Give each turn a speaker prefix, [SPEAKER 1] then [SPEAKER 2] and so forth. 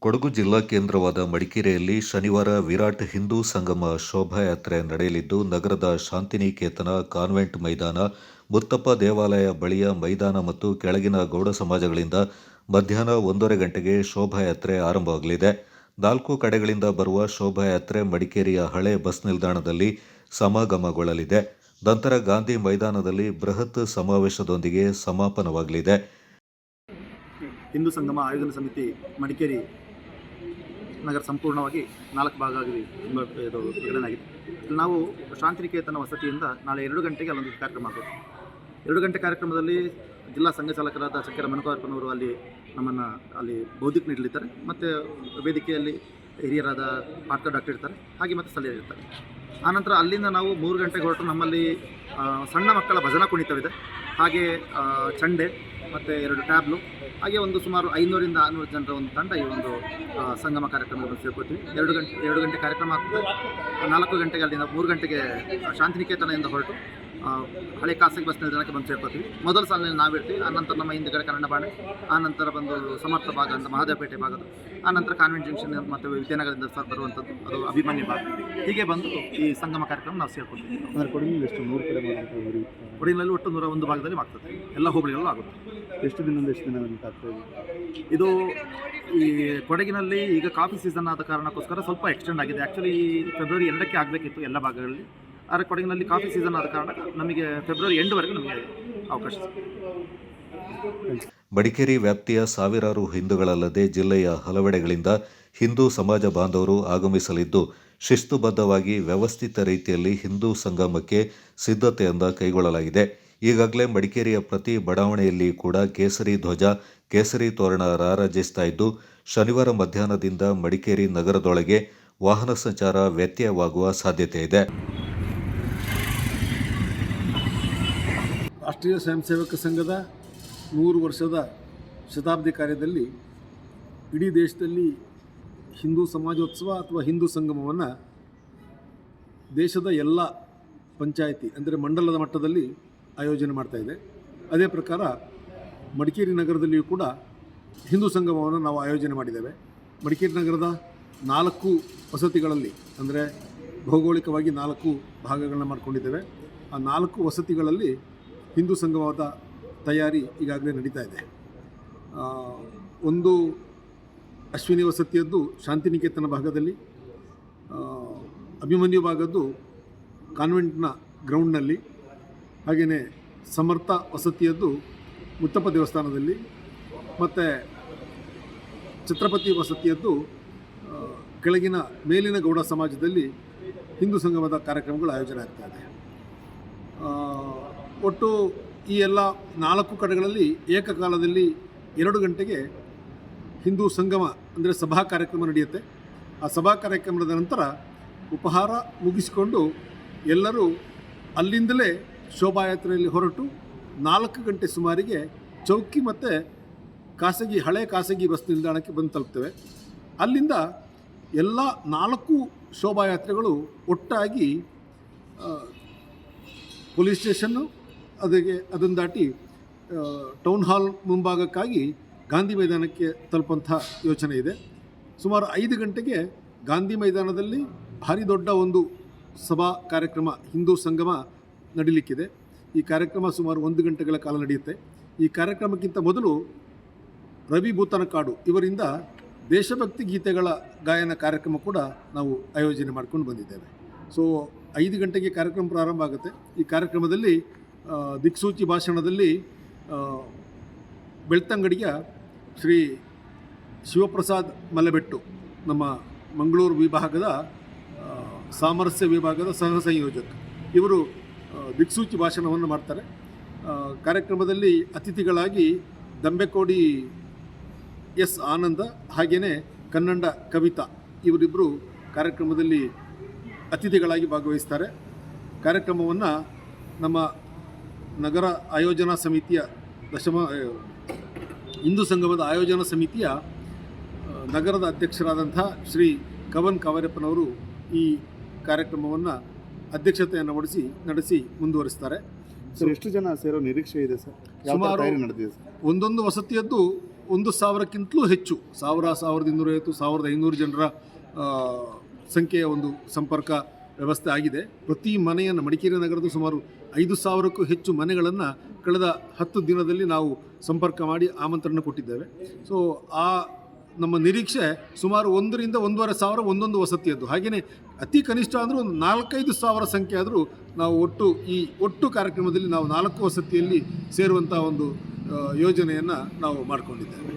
[SPEAKER 1] ಕೊಡಗು ಜಿಲ್ಲಾ ಕೇಂದ್ರವಾದ ಮಡಿಕೇರಿಯಲ್ಲಿ ಶನಿವಾರ ವಿರಾಟ್ ಹಿಂದೂ ಸಂಗಮ ಶೋಭಾಯಾತ್ರೆ ನಡೆಯಲಿದ್ದು, ನಗರದ ಶಾಂತಿನಿಕೇತನ ಕಾನ್ವೆಂಟ್ ಮೈದಾನ, ಮುತ್ತಪ್ಪ ದೇವಾಲಯ ಬಳಿಯ ಮೈದಾನ ಮತ್ತು ಕೆಳಗಿನ ಗೌಡ ಸಮಾಜಗಳಿಂದ ಮಧ್ಯಾಹ್ನ 1:30 ಗಂಟೆಗೆ ಶೋಭಾಯಾತ್ರೆ ಆರಂಭವಾಗಲಿದೆ. 4 ಕಡೆಗಳಿಂದ ಬರುವ ಶೋಭಾಯಾತ್ರೆ ಮಡಿಕೇರಿಯ ಹಳೆ ಬಸ್ ನಿಲ್ದಾಣದಲ್ಲಿ ಸಮಾಗಮಗೊಳ್ಳಲಿದೆ. ನಂತರ ಗಾಂಧಿ ಮೈದಾನದಲ್ಲಿ ಬೃಹತ್ ಸಮಾವೇಶದೊಂದಿಗೆ ಸಮಾಪನವಾಗಲಿದೆ.
[SPEAKER 2] ಹಿಂದೂ ಸಂಗಮ ಆಯೋಜನಾ ಸಮಿತಿ ಮಡಿಕೇರಿ ನಗರ ಸಂಪೂರ್ಣವಾಗಿ 4 ಭಾಗ ಆಗಿ ವಿಂಗಡಣೆ ಆಗಿದೆ. ನಾವು ಶಾಂತಿನಿಕೇತನ ವಸತಿಯಿಂದ ನಾಳೆ 2 ಗಂಟೆಗೆ ಅಲ್ಲೊಂದು ಕಾರ್ಯಕ್ರಮ ಆಗುತ್ತೆ. 2 ಗಂಟೆ ಕಾರ್ಯಕ್ರಮದಲ್ಲಿ ಜಿಲ್ಲಾ ಸಂಘ ಚಾಲಕರಾದ ಚಕ್ಕೆರ ಮನೋಹರಪ್ಪನವರು ನಮ್ಮನ್ನು ಅಲ್ಲಿ ಬೌದ್ಧಿಕ ನೀಡಲಿದ್ದಾರೆ. ಮತ್ತು ವೇದಿಕೆಯಲ್ಲಿ ಹಿರಿಯರಾದ ಪಾಟ್ಕರ್ ಡಾಕ್ಟರ್ ಇರ್ತಾರೆ, ಹಾಗೆ ಮತ್ತು ಸ್ಥಳೀಯರು ಇರ್ತಾರೆ. ಆನಂತರ ಅಲ್ಲಿಂದ ನಾವು 3 ಗಂಟೆಗೆ ಹೊರಟು ನಮ್ಮಲ್ಲಿ ಸಣ್ಣ ಮಕ್ಕಳ ಭಜನಾ ಕುಣಿತವಿದೆ, ಹಾಗೆ ಚಂಡೆ ಮತ್ತು 2 ಟ್ಯಾಬ್ಲು, ಹಾಗೆ ಒಂದು ಸುಮಾರು 500ರಿಂದ 600 ಜನರ ಒಂದು ತಂಡ ಈ ಒಂದು ಸಂಗಮ ಕಾರ್ಯಕ್ರಮವನ್ನು ಸೇರ್ಕೊಳ್ತೀವಿ. 2 ಗಂಟೆ ಕಾರ್ಯಕ್ರಮ ಆಗ್ತದೆ. 4 ಗಂಟೆಗೆ ಅಲ್ಲಿಂದ 3 ಗಂಟೆಗೆ ಶಾಂತಿನಿಕೇತನದಿಂದ ಹೊರಟು ಹಳೆ ಖಾಸಗಿ ಬಸ್ ನಿಲ್ದಾಣಕ್ಕೆ ಬಂದು ಸೇರ್ಕೊಳ್ತೀವಿ. ಮೊದಲ ಸಾಲಿನಲ್ಲಿ ನಾವಿರ್ತೀವಿ. ಆನಂತರ ನಮ್ಮ ಹಿಂದುಗಡೆ ಕನ್ನಡ ಬಾಣೆ, ಆನಂತರ ಬಂದು ಸಮರ್ಥ ಭಾಗ ಅಂತ ಮಹದೇವಪೇಟೆ ಭಾಗದ, ಆನಂತರ ಕಾನ್ವೆಂಟ್ ಜಂಕ್ಷನ್ ಮತ್ತು ವಿದ್ಯಾನಗರದಿಂದ ಬರುವಂಥದ್ದು ಅದು ಅಭಿಮನ್ಯು ಭಾಗ. ಹೀಗೆ ಬಂದು ಈ ಸಂಗಮ ಕಾರ್ಯಕ್ರಮ ನಾವು ಸೇರ್ಕೊಳ್ತೀವಿ.
[SPEAKER 3] ಕೊಡಗಿನಲ್ಲಿ ಎಷ್ಟು 100 ಕಡೆ
[SPEAKER 2] ಕೊಡಗಿನಲ್ಲಿ ಒಟ್ಟು 101 ಭಾಗದಲ್ಲಿ ಆಗ್ತದೆ. ಎಲ್ಲ ಹೋಬಳಿಗಳಲ್ಲೂ ಆಗುತ್ತೆ.
[SPEAKER 3] ಎಷ್ಟು ದಿನ ಆಗ್ತದೆ
[SPEAKER 2] ಇದು? ಈ ಕೊಡಗಿನಲ್ಲಿ ಈಗ ಕಾಫಿ ಸೀಸನ್ ಆದ ಕಾರಣಕ್ಕೋಸ್ಕರ ಸ್ವಲ್ಪ ಎಕ್ಸ್ಟೆಂಡ್ ಆಗಿದೆ. ಆ್ಯಕ್ಚುಲಿ ಫೆಬ್ರವರಿ 2ಕ್ಕೆ ಆಗಬೇಕಿತ್ತು ಎಲ್ಲ ಭಾಗಗಳಲ್ಲಿ. ಆದರೆ ಕೊಡಗಿನಲ್ಲಿ ಕಾಫಿ ಸೀಸನ್ ಆದ ಕಾರಣ ನಮಗೆ ಫೆಬ್ರವರಿ ಎಂಡ್ವರೆಗೂ ನಮಗೆ ಅವಕಾಶ ಸಿಗುತ್ತೆ.
[SPEAKER 1] ಮಡಿಕೇರಿ ವ್ಯಾಪ್ತಿಯ ಸಾವಿರಾರು ಹಿಂದೂಗಳಲ್ಲದೆ ಜಿಲ್ಲೆಯ ಹಲವೆಡೆಗಳಿಂದ ಹಿಂದೂ ಸಮಾಜ ಬಾಂಧವರು ಆಗಮಿಸಲಿದ್ದು, ಶಿಸ್ತುಬದ್ಧವಾಗಿ ವ್ಯವಸ್ಥಿತ ರೀತಿಯಲ್ಲಿ ಹಿಂದೂ ಸಂಗಮಕ್ಕೆ ಸಿದ್ಧತೆಯಿಂದ ಕೈಗೊಳ್ಳಲಾಗಿದೆ. ಈಗಾಗಲೇ ಮಡಿಕೇರಿಯ ಪ್ರತಿ ಬಡಾವಣೆಯಲ್ಲಿ ಕೂಡ ಕೇಸರಿ ಧ್ವಜ, ಕೇಸರಿ ತೋರಣ ರಾರಾಜಿಸ್ತಾ ಇದ್ದು, ಶನಿವಾರ ಮಧ್ಯಾಹ್ನದಿಂದ ಮಡಿಕೇರಿ ನಗರದೊಳಗೆ ವಾಹನ ಸಂಚಾರ ವ್ಯತ್ಯಯವಾಗುವ ಸಾಧ್ಯತೆ ಇದೆ.
[SPEAKER 3] ರಾಷ್ಟ್ರೀಯ ಸ್ವಯಂ ಸೇವಕ ಸಂಘದ 100 ವರ್ಷದ ಶತಾಬ್ದಿ ಕಾರ್ಯದಲ್ಲಿ ಇಡೀ ದೇಶದಲ್ಲಿ ಹಿಂದೂ ಸಮಾಜೋತ್ಸವ ಅಥವಾ ಹಿಂದೂ ಸಂಗಮವನ್ನು ದೇಶದ ಎಲ್ಲ ಪಂಚಾಯಿತಿ ಅಂದರೆ ಮಂಡಲದ ಮಟ್ಟದಲ್ಲಿ ಆಯೋಜನೆ ಮಾಡ್ತಾಯಿದೆ. ಅದೇ ಪ್ರಕಾರ ಮಡಿಕೇರಿ ನಗರದಲ್ಲಿಯೂ ಕೂಡ ಹಿಂದೂ ಸಂಗಮವನ್ನು ನಾವು ಆಯೋಜನೆ ಮಾಡಿದ್ದೇವೆ. ಮಡಿಕೇರಿ ನಗರದ 4 ವಸತಿಗಳಲ್ಲಿ, ಅಂದರೆ ಭೌಗೋಳಿಕವಾಗಿ 4 ಭಾಗಗಳನ್ನ ಮಾಡಿಕೊಂಡಿದ್ದೇವೆ. ಆ 4 ವಸತಿಗಳಲ್ಲಿ ಹಿಂದೂ ಸಂಗಮದ ತಯಾರಿ ಈಗಾಗಲೇ ನಡೀತಾ ಇದೆ. ಒಂದು ಅಶ್ವಿನಿ ವಸತಿಯದ್ದು ಶಾಂತಿನಿಕೇತನ ಭಾಗದಲ್ಲಿ, ಅಭಿಮನ್ಯು ಭಾಗದ್ದು ಕಾನ್ವೆಂಟ್ನ ಗ್ರೌಂಡ್ನಲ್ಲಿ, ಹಾಗೆಯೇ ಸಮರ್ಥ ವಸತಿಯದ್ದು ಮುತ್ತಪ್ಪ ದೇವಸ್ಥಾನದಲ್ಲಿ, ಮತ್ತು ಛತ್ರಪತಿ ವಸತಿಯದ್ದು ಕೆಳಗಿನ ಮೇಲಿನ ಗೌಡ ಸಮಾಜದಲ್ಲಿ ಹಿಂದೂ ಸಂಗಮದ ಕಾರ್ಯಕ್ರಮಗಳು ಆಯೋಜನೆ ಆಗ್ತಾಯಿದೆ. ಒಟ್ಟು ಈ ಎಲ್ಲ 4 ಕಡೆಗಳಲ್ಲಿ ಏಕಕಾಲದಲ್ಲಿ 2 ಗಂಟೆಗೆ ಹಿಂದೂ ಸಂಗಮ ಅಂದರೆ ಸಭಾ ಕಾರ್ಯಕ್ರಮ ನಡೆಯುತ್ತೆ. ಆ ಸಭಾ ಕಾರ್ಯಕ್ರಮದ ನಂತರ ಉಪಹಾರ ಮುಗಿಸಿಕೊಂಡು ಎಲ್ಲರೂ ಅಲ್ಲಿಂದಲೇ ಶೋಭಾಯಾತ್ರೆಯಲ್ಲಿ ಹೊರಟು 4 ಗಂಟೆ ಸುಮಾರಿಗೆ ಚೌಕಿ ಮತ್ತು ಹಳೆ ಖಾಸಗಿ ಬಸ್ ನಿಲ್ದಾಣಕ್ಕೆ ಬಂದು ತಲುಪ್ತೇವೆ. ಅಲ್ಲಿಂದ ಎಲ್ಲ 4 ಶೋಭಾಯಾತ್ರೆಗಳು ಒಟ್ಟಾಗಿ ಪೊಲೀಸ್ ಸ್ಟೇಷನ್ನು, ಅದನ್ನು ದಾಟಿ ಟೌನ್ ಹಾಲ್ ಮುಂಭಾಗಕ್ಕಾಗಿ ಗಾಂಧಿ ಮೈದಾನಕ್ಕೆ ತಲುಪುವಂಥ ಯೋಚನೆ ಇದೆ. ಸುಮಾರು 5 ಗಂಟೆಗೆ ಗಾಂಧಿ ಮೈದಾನದಲ್ಲಿ ಭಾರಿ ದೊಡ್ಡ ಒಂದು ಸಭಾ ಕಾರ್ಯಕ್ರಮ ಹಿಂದೂ ಸಂಗಮ ನಡೀಲಿಕ್ಕಿದೆ. ಈ ಕಾರ್ಯಕ್ರಮ ಸುಮಾರು 1 ಗಂಟೆಗಳ ಕಾಲ ನಡೆಯುತ್ತೆ. ಈ ಕಾರ್ಯಕ್ರಮಕ್ಕಿಂತ ಮೊದಲು ರವಿ ಭೂತನಕಾಡು ಇವರಿಂದ ದೇಶಭಕ್ತಿ ಗೀತೆಗಳ ಗಾಯನ ಕಾರ್ಯಕ್ರಮ ಕೂಡ ನಾವು ಆಯೋಜನೆ ಮಾಡ್ಕೊಂಡು ಬಂದಿದ್ದೇವೆ. ಸೊ 5 ಗಂಟೆಗೆ ಕಾರ್ಯಕ್ರಮ ಪ್ರಾರಂಭ ಆಗುತ್ತೆ. ಈ ಕಾರ್ಯಕ್ರಮದಲ್ಲಿ ದಿಕ್ಸೂಚಿ ಭಾಷಣದಲ್ಲಿ ಬೆಳ್ತಂಗಡಿಯ ಶ್ರೀ ಶಿವಪ್ರಸಾದ್ ಮಲೆಬೆಟ್ಟು, ನಮ್ಮ ಮಂಗಳೂರು ವಿಭಾಗದ ಸಾಮರಸ್ಯ ವಿಭಾಗದ ಸಹ ಸಂಯೋಜಕ, ಇವರು ದಿಕ್ಸೂಚಿ ಭಾಷಣವನ್ನು ಮಾಡ್ತಾರೆ. ಕಾರ್ಯಕ್ರಮದಲ್ಲಿ ಅತಿಥಿಗಳಾಗಿ ದಂಬೆಕೋಡಿ ಎಸ್ ಆನಂದ, ಹಾಗೆಯೇ ಕನ್ನಡ ಕವಿತಾ, ಇವರಿಬ್ಬರು ಕಾರ್ಯಕ್ರಮದಲ್ಲಿ ಅತಿಥಿಗಳಾಗಿ ಭಾಗವಹಿಸ್ತಾರೆ. ಕಾರ್ಯಕ್ರಮವನ್ನು ನಮ್ಮ ನಗರ ಆಯೋಜನಾ ಸಮಿತಿಯ ಹಿಂದೂ ಸಂಗಮದ ಆಯೋಜನಾ ಸಮಿತಿಯ ನಗರದ ಅಧ್ಯಕ್ಷರಾದಂಥ ಶ್ರೀ ಕವನ್ ಕಾವೇರಪ್ಪನವರು ಈ ಕಾರ್ಯಕ್ರಮವನ್ನು ಅಧ್ಯಕ್ಷತೆಯನ್ನು ನಡೆಸಿ ಮುಂದುವರಿಸ್ತಾರೆ.
[SPEAKER 2] ಸರ್, ಎಷ್ಟು ಜನ ಸೇರೋ ನಿರೀಕ್ಷೆ ಇದೆ ಸರ್?
[SPEAKER 3] ಸುಮಾರು ಒಂದೊಂದು ವಸತಿಯದ್ದು 1,000ಕ್ಕಿಂತಲೂ ಹೆಚ್ಚು 1,250 1,500 ಜನರ ಸಂಖ್ಯೆಯ ಒಂದು ಸಂಪರ್ಕ ವ್ಯವಸ್ಥೆ ಆಗಿದೆ. ಪ್ರತಿ ಮನೆಯನ್ನು ಮಡಿಕೇರಿ ನಗರದ ಸುಮಾರು 5,000ಕ್ಕೂ ಹೆಚ್ಚು ಮನೆಗಳನ್ನು ಕಳೆದ 10 ದಿನದಲ್ಲಿ ನಾವು ಸಂಪರ್ಕ ಮಾಡಿ ಆಮಂತ್ರಣ ಕೊಟ್ಟಿದ್ದೇವೆ. ಸೊ ಆ ನಮ್ಮ ನಿರೀಕ್ಷೆ ಸುಮಾರು 1 ರಿಂದ 1,500 ಒಂದೊಂದು ವಸತಿಯದ್ದು. ಹಾಗೆಯೇ ಅತಿ ಕನಿಷ್ಠ ಅಂದರೂ ಒಂದು 4-5 ಸಾವಿರ ಸಂಖ್ಯೆ ಆದರೂ ನಾವು ಒಟ್ಟು ಕಾರ್ಯಕ್ರಮದಲ್ಲಿ ನಾವು 4 ವಸತಿಯಲ್ಲಿ ಸೇರುವಂಥ ಒಂದು ಯೋಜನೆಯನ್ನು ನಾವು ಮಾಡಿಕೊಂಡಿದ್ದೇವೆ.